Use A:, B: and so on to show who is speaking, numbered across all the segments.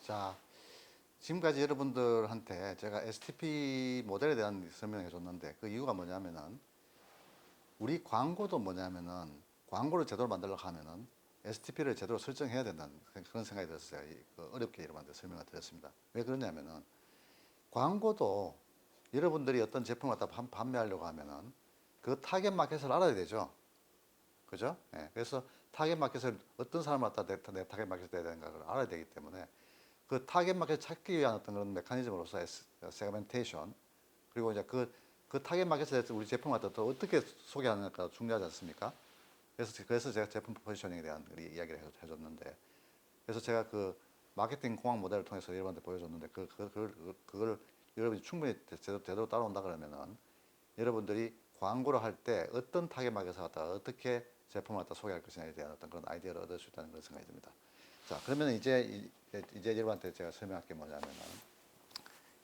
A: 자, 지금까지 여러분들한테 제가 STP 모델에 대한 설명을 해줬는데 그 이유가 뭐냐면은 우리 광고도 뭐냐면은 광고를 제대로 만들려고 하면은 STP를 제대로 설정해야 된다는 그런 생각이 들었어요. 어렵게 여러분한테 설명을 드렸습니다. 왜 그러냐면은 광고도 여러분들이 어떤 제품을 갖다 판매하려고 하면은 그 타겟 마켓을 알아야 되죠. 그죠? 예, 그래서 타겟 마켓을 어떤 사람을 갖다 내 타겟 마켓을 돼야 되는가를 알아야 되기 때문에 그 타겟 마켓 찾기 위한 어떤 그런 메커니즘으로서 세그멘테이션 그리고 이제 그 타겟 마켓에 대해서 우리 제품을 갖다 또 어떻게 소개하느냐가 중요하지 않습니까? 그래서 제가 제품 포지셔닝에 대한 이야기를 해줬는데 그래서 제가 그 마케팅 공학 모델을 통해서 여러분한테 보여줬는데 그걸 여러분이 충분히 제대로 따라온다 그러면은 여러분들이 광고를 할 때 어떤 타겟 마켓을 갖다가 어떻게 제품을 갖다 소개할 것이냐에 대한 어떤 그런 아이디어를 얻을 수 있다는 그런 생각이 듭니다. 자, 그러면 이제 여러분한테 제가 설명할 게 뭐냐면은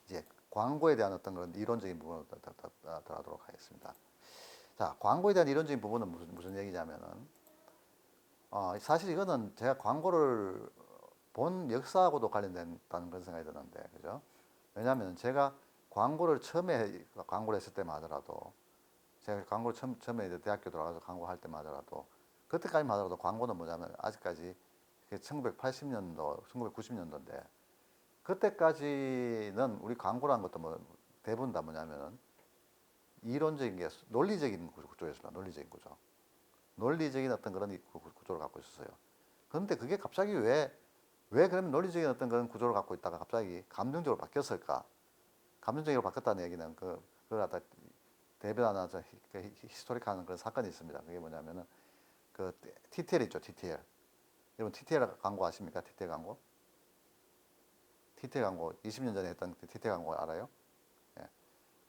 A: 이제 광고에 대한 어떤 그런 이론적인 부분을 들어가도록 하겠습니다. 자, 광고에 대한 이론적인 부분은 무슨 얘기냐면은 사실 이거는 제가 광고를 본 역사하고도 관련된다는 그런 생각이 드는데, 그죠? 왜냐하면 제가 광고를 처음에 광고를 했을 때만 하더라도 제가 광고를 처음에 이제 대학교 들어가서 광고할 때만 하더라도 그때까지만 하더라도 광고는 뭐냐면 아직까지 1980년도, 1990년도인데 그때까지는 우리 광고라는 것도 뭐 대부분 다 뭐냐면은 이론적인 게 논리적인 구조였습니다. 논리적인 구조. 논리적인 어떤 그런 구조를 갖고 있었어요. 그런데 그게 갑자기 왜 그러면 논리적인 어떤 그런 구조를 갖고 있다가 갑자기 감정적으로 바뀌었을까? 감정적으로 바뀌었다는 얘기는 그걸 갖다 대변하는 히스토리카는 그런 사건이 있습니다. 그게 뭐냐면은 그 TTL 있죠, TTL. 여러분 TTL 광고 아십니까? TTL 광고? TTL 광고 20년 전에 했던 TTL 광고 알아요? 예.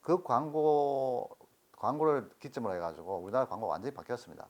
A: 그 광고를 기점으로 해가지고 우리나라 광고가 완전히 바뀌었습니다.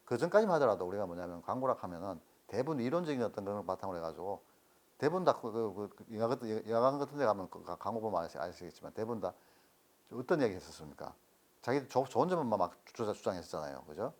A: 그 전까지만 하더라도 우리가 뭐냐면 광고라 하면은 대부분 이론적인 어떤 그런 걸 바탕으로 해가지고 대부분 다 영화관 같은 데 가면 광고 보면 아시겠지만 대부분 다 어떤 얘기 했었습니까? 자기 좋은 점만 막 주장했었잖아요. 그죠?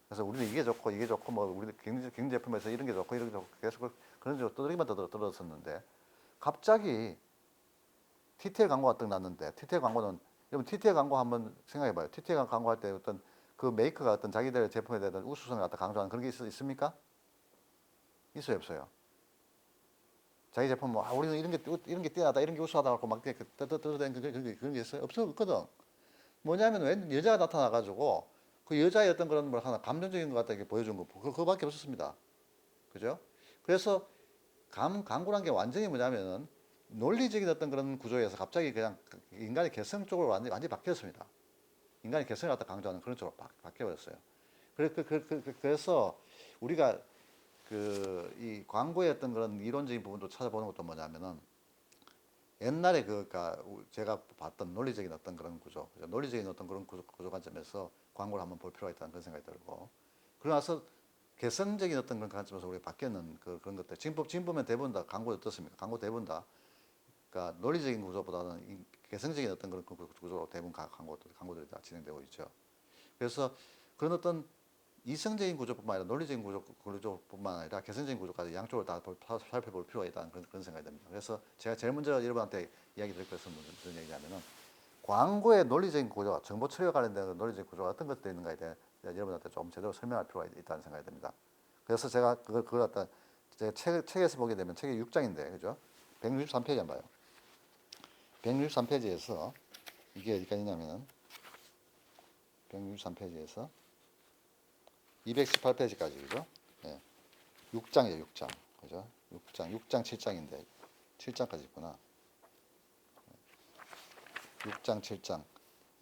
A: 그래서 우리는 이게 좋고 뭐 우리 경제 제품에서 이런 게 좋고 이런 게 좋고 계속 그런 식으로 떠들기만 들었었는데 갑자기 TTL 광고가 딱 났는데 TTL 광고는 여러분 TTL 광고 한번 생각해봐요. TTL 광고 할 때 어떤 그 메이커가 어떤 자기들의 제품에 대한 우수성을 갖다 강조하는 그런 게 있습니까? 있어요, 없어요? 자기 제품 뭐 우리는 이런 게 뛰어나다, 이런 게 우수하다 하고 막 떠들어대는 그런 게 있어요? 없거든. 뭐냐면 웬 여자가 나타나가지고 그 여자의 어떤 그런 뭐 하나 감정적인 것 같다 이렇게 보여준 거 그거밖에 없었습니다. 그죠? 그래서 광고란 게 완전히 뭐냐면은 논리적인 어떤 그런 구조에서 갑자기 그냥 인간의 개성 쪽으로 완전히 바뀌었습니다. 인간의 개성을 갖다 강조하는 그런 쪽으로 바뀌어버렸어요. 그래서 우리가 이 광고의 어떤 그런 이론적인 부분도 찾아보는 것도 뭐냐면은 옛날에 그니까 제가 봤던 논리적인 어떤 그런 구조, 논리적인 어떤 그런 구조 관점에서 광고를 한번 볼 필요가 있다는 그런 생각이 들고, 그러고 나서 개성적인 어떤 그런 관점에서 우리가 바뀌는 그런 것들. 지금 보면 대부분 다 광고 어떻습니까? 광고 대부분 다, 그러니까 논리적인 구조보다는 개성적인 어떤 그런 구조로 대부분 광고들이 다 진행되고 있죠. 그래서 그런 어떤 이성적인 구조뿐만 아니라 논리적인 구조뿐만 아니라 개성적인 구조까지 양쪽을 다 살펴볼 필요가 있다는 그런 생각이 듭니다. 그래서 제가 제일 먼저 여러분한테 이야기 드릴 것은 무슨 얘기냐면은 광고의 논리적인 구조, 정보 처리와 관련된 논리적인 구조가 어떤 것들이 있는가에 대해 여러분한테 좀 제대로 설명할 필요가 있다는 생각이 듭니다. 그래서 제가 그걸 갖다 제가 책에서 보게 되면 책이 6장인데, 그죠? 163페이지 한번 봐요. 163페이지에서 이게 어디까지냐면은 163페이지에서 218페이지까지, 그죠? 예. 6장이에요, 6장. 그죠? 6장 7장인데, 7장까지 있구나. 6장 7장.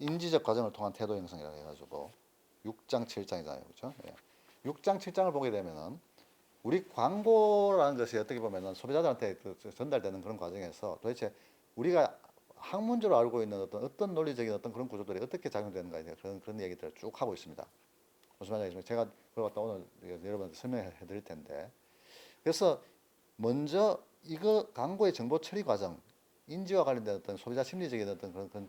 A: 인지적 과정을 통한 태도 형성이라고 해가지고, 6장 7장이잖아요. 그죠? 예. 6장 7장을 보게 되면은, 우리 광고라는 것이 어떻게 보면은 소비자들한테 전달되는 그런 과정에서 도대체 우리가 학문적으로 알고 있는 어떤 논리적인 어떤 그런 구조들이 어떻게 작용되는가에 대한 그런 얘기들을 쭉 하고 있습니다. 무슨 말인지 제가 그걸 갖다 오늘 여러분한테 설명해 드릴 텐데, 그래서 먼저 이거 광고의 정보 처리 과정, 인지와 관련된 어떤 소비자 심리적인 어떤 그런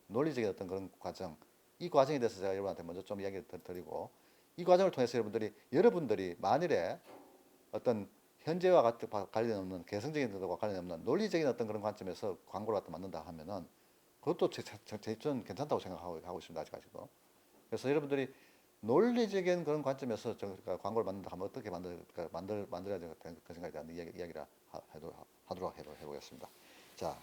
A: 논리적인 어떤 그런 과정, 이 과정에 대해서 제가 여러분한테 먼저 좀 이야기를 드리고, 이 과정을 통해서 여러분들이 만일에 어떤 현재와 관련 없는 개성적인 것과 관련 없는 논리적인 어떤 그런 관점에서 광고를 갖다 만든다 하면은 그것도 저는 괜찮다고 생각하고 있습니다. 아직까지도. 그래서 여러분들이 논리적인 그런 관점에서 그러니까 광고를 만든다 하면 어떻게 만들어야 되는 그 생각에 대한 이야기를 하도록 해보겠습니다. 자,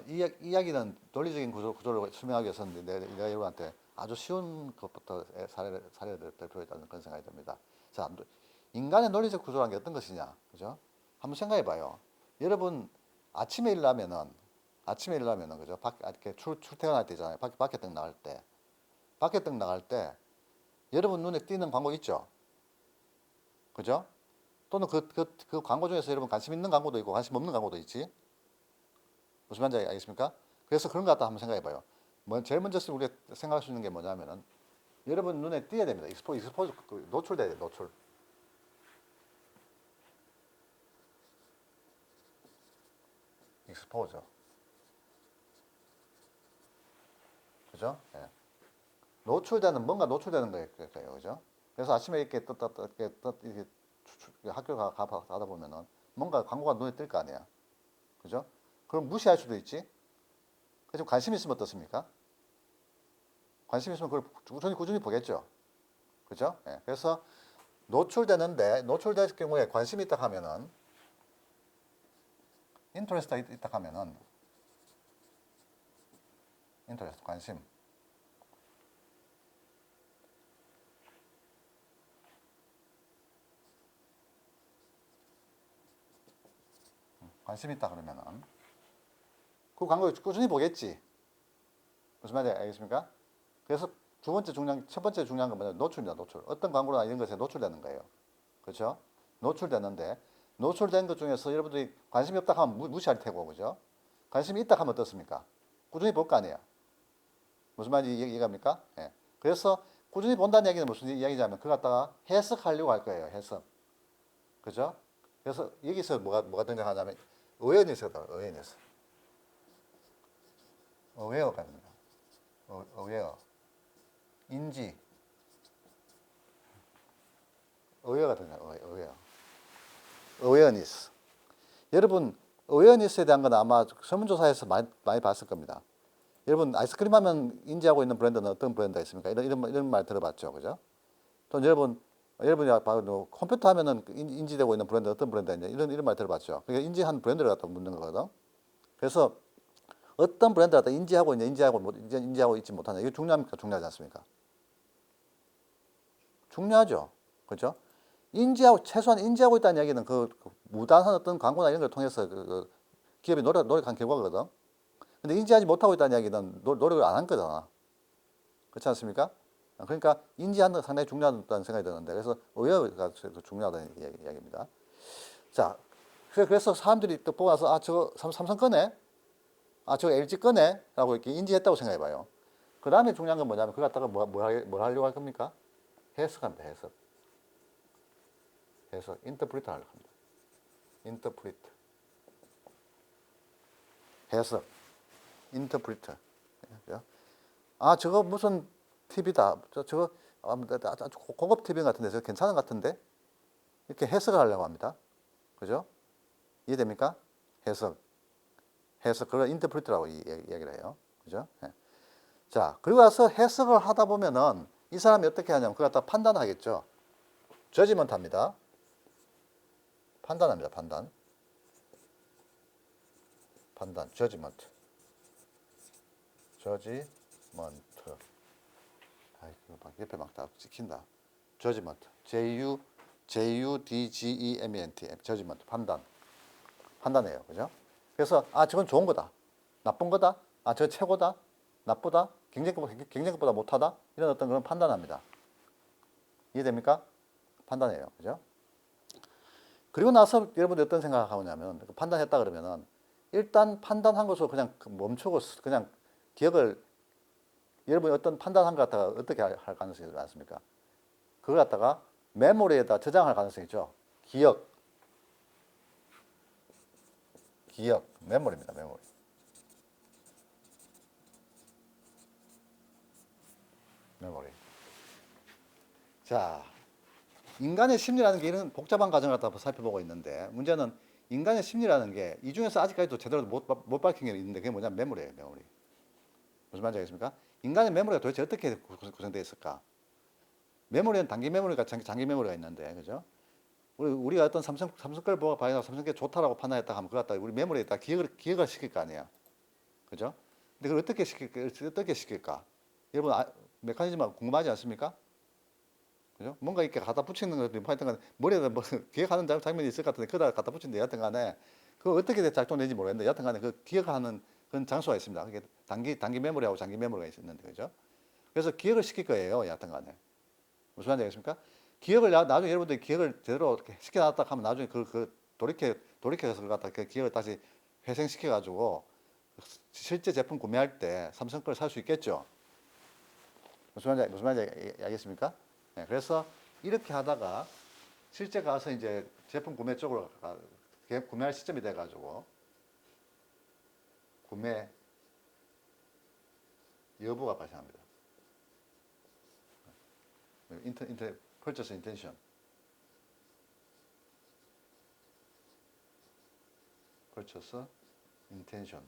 A: 이야기는 논리적인 구조를 설명하기 위해서는 내가 여러분한테 아주 쉬운 것부터 사례를 들 필요가 있다는 그런 생각이 듭니다. 자, 인간의 논리적 구조라는 게 어떤 것이냐, 그죠? 한번 생각해 봐요. 여러분, 아침에 일어나면은, 그죠? 이렇게 출퇴근할 때 있잖아요. 밖에 딱 나갈 때. 밖에 딱 나갈 때, 여러분 눈에 띄는 광고 있죠? 그죠? 또는 그 광고 중에서 여러분 관심 있는 광고도 있고 관심 없는 광고도 있지? 무슨 말인지 알겠습니까? 그래서 그런 것 같다 한번 생각해 봐요. 제일 먼저 우리가 생각할 수 있는 게 뭐냐면은, 여러분 눈에 띄어야 됩니다. 익스포즈, 노출돼야 돼요, 노출. 익스포저. 그죠? 예. 뭔가 노출되는 거예요, 그죠? 그래서 아침에 이렇게 이렇게 학교 가다 보면은 뭔가 광고가 눈에 띌 거 아니야. 그죠? 그럼 무시할 수도 있지? 그죠? 관심 있으면 어떻습니까? 관심 있으면 그걸 꾸준히 보겠죠? 그죠? 예. 그래서 노출될 경우에 관심이 있다 하면은, 인터레스트 있다 하면은, 인터레스트, 관심. 관심 있다 그러면은, 그 광고 꾸준히 보겠지? 무슨 말인지 알겠습니까? 그래서 첫 번째 중요한 건 뭐냐면 노출입니다, 노출. 어떤 광고나 이런 것에 노출되는 거예요. 그렇죠? 노출되는데, 노출된 것 중에서 여러분들이 관심이 없다 하면 무시할 테고, 그죠? 관심이 있다 하면 어떻습니까? 꾸준히 볼 거 아니에요. 무슨 말인지 이해갑니까? 예. 그래서 꾸준히 본다는 얘기는 무슨 이야기냐면 그거 갖다가 해석하려고 할 거예요, 해석. 그죠? 그래서 여기서 뭐가 등장하냐면 어웨어니스가 어웨어니스. 어웨어가 됩니다. 어웨어. 인지. 어웨어가 등장, 어웨어. 어웨어니스. 여러분, 어웨어니스에 대한 건 아마 설문조사에서 많이 봤을 겁니다. 여러분, 아이스크림 하면 인지하고 있는 브랜드는 어떤 브랜드가 있습니까? 이런 말 들어봤죠. 그죠? 또 여러분이 봐도 컴퓨터 하면은 인지되고 있는 브랜드 어떤 브랜드가 있냐? 이런 말 들어봤죠. 그러니까 인지한 브랜드를 갖다 묻는 거거든. 그래서 어떤 브랜드를 갖다 인지하고 있냐, 인지하고 있지 못하냐. 이거 중요합니까? 중요하지 않습니까? 중요하죠. 그죠? 최소한 인지하고 있다는 얘기는 그 무단한 어떤 광고나 이런 걸 통해서 기업이 노력한 결과거든. 근데 인지하지 못하고 있다는 이야기는 노력을 안 한 거잖아. 그렇지 않습니까? 그러니까 인지하는 거 상당히 중요하다는 생각이 드는데, 그래서 의외가 중요하다는 이야기입니다. 자, 그래서 사람들이 또 보고 나서, 저거 삼성 거네? 저거 LG 거네? 라고 이렇게 인지했다고 생각해 봐요. 그 다음에 중요한 건 뭐냐면, 그거 갖다가 뭘 하려고 할 겁니까? 해석합니다, 해석. 인터프리터 하려고 합니다. 인터프리터. 해석. 인터프리터. 저거 무슨 TV다. 저거 아주 고급 TV 같은데, 저거 괜찮은 것 같은데? 이렇게 해석을 하려고 합니다. 그죠? 이해됩니까? 해석. 그걸 인터프리트라고 이야기를 해요. 그죠? 예. 자, 그리고 나서 해석을 하다 보면은 이 사람이 어떻게 하냐면 그걸 갖다 판단하겠죠. 저지먼트 합니다. 판단합니다, 판단. 저지먼트. 옆에 막 다 찍힌다. 저지먼트. Judgement. 저지먼트. 판단해요. 그죠? 그래서, 저건 좋은 거다. 나쁜 거다. 저건 최고다. 나쁘다. 경쟁력보다 못하다. 이런 어떤 그런 판단합니다. 이해됩니까? 판단해요. 그죠? 그리고 나서 여러분들이 어떤 생각을 하냐면, 판단했다 그러면은, 일단 판단한 것으로 그냥 멈추고, 그냥 여러분이 어떤 판단한 것 갖다가 어떻게 할 가능성이 많습니까? 그걸 갖다가 메모리에다 저장할 가능성이 있죠. 기억, 메모리입니다, 메모리. 자, 인간의 심리라는 게 이런 복잡한 과정을 갖다 살펴보고 있는데 문제는 인간의 심리라는 게 이 중에서 아직까지도 제대로 못 밝힌 게 있는데 그게 뭐냐면 메모리예요, 메모리. 무슨 말인지 알겠습니까? 인간의 메모리가 도대체 어떻게 구성되어 있을까? 메모리는 단기 메모리가 장기 메모리가 있는데, 그죠? 우리가 어떤 삼성 걸 보고 봐야 삼성 게 좋다라고 판단했다 하면 그걸 갖다 우리 메모리에 다 기억을 시킬 거 아니에요. 그죠? 근데 그걸 어떻게 시킬까? 여러분, 메커니즘 궁금하지 않습니까? 그죠? 뭔가 이렇게 갖다 붙이는 것도 하여튼 간에 머리에다 뭐 기억하는 장면이 있을 것 같은데 그다 갖다 붙인데 여하튼 간에 그거 어떻게 작동되는지 모르겠는데 여하튼 간에 그 기억하는 그런 장소가 있습니다. 그게 단기 메모리하고 장기 메모리가 있는데, 그죠? 그래서 기억을 시킬 거예요, 여하튼 간에. 무슨 말인지 알겠습니까? 기억을 나중에 여러분들이 기억을 제대로 이렇게 시켜놨다 하면 나중에 돌이켜서 그걸 갖다 그 기억을 다시 회생시켜가지고 실제 제품 구매할 때 삼성 걸 살 수 있겠죠. 무슨 말인지 알겠습니까? 네, 그래서 이렇게 하다가 실제 가서 이제 제품 구매 쪽으로 구매할 시점이 돼가지고 구매 여부가 발생합니다. purchase intention. purchase intention.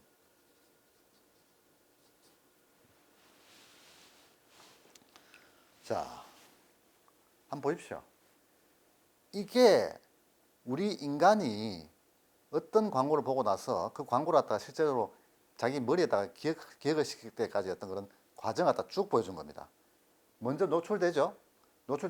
A: 자, 한번 보십시오. 이게 우리 인간이 어떤 광고를 보고 나서 그 광고를 갖다가 실제로 자기 머리에다가 기억을 시킬 때까지 어떤 그런 과정을 갖다 쭉 보여준 겁니다. 먼저 노출되죠? 노출돼